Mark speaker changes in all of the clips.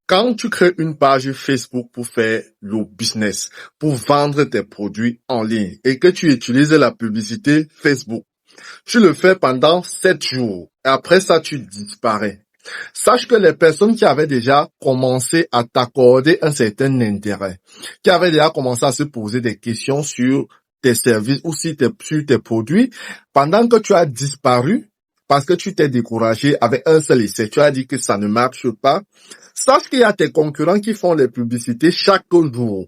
Speaker 1: Quand tu crées une page Facebook pour faire le business, pour vendre tes produits en ligne et que tu utilises la publicité Facebook, tu le fais pendant 7 jours. Et après ça, tu disparais. Sache que les personnes qui avaient déjà commencé à t'accorder un certain intérêt, qui avaient déjà commencé à se poser des questions sur tes services ou sur tes produits, pendant que tu as disparu, parce que tu t'es découragé avec un seul essai, tu as dit que ça ne marche pas, sache qu'il y a tes concurrents qui font les publicités chaque jour.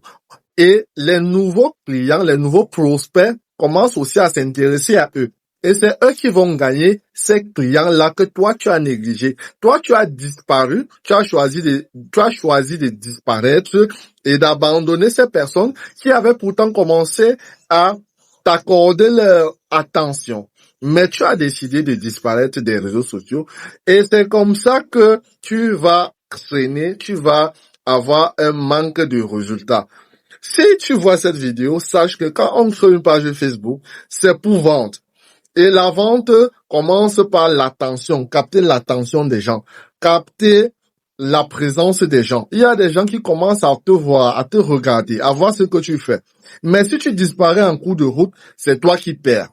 Speaker 1: Et les nouveaux clients, les nouveaux prospects commencent aussi à s'intéresser à eux. Et c'est eux qui vont gagner ces clients-là que toi, tu as négligé. Toi, tu as disparu, tu as choisi de disparaître et d'abandonner ces personnes qui avaient pourtant commencé à t'accorder leur attention. Mais tu as décidé de disparaître des réseaux sociaux et c'est comme ça que tu vas traîner, tu vas avoir un manque de résultats. Si tu vois cette vidéo, sache que quand on crée une page Facebook, c'est pour vendre. Et la vente commence par l'attention, capter l'attention des gens, capter la présence des gens. Il y a des gens qui commencent à te voir, à te regarder, à voir ce que tu fais. Mais si tu disparais en cours de route, c'est toi qui perds.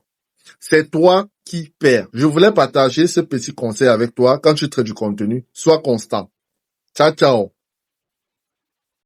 Speaker 1: C'est toi qui perds. Je voulais partager ce petit conseil avec toi. Quand tu traites du contenu, sois constant. Ciao, ciao.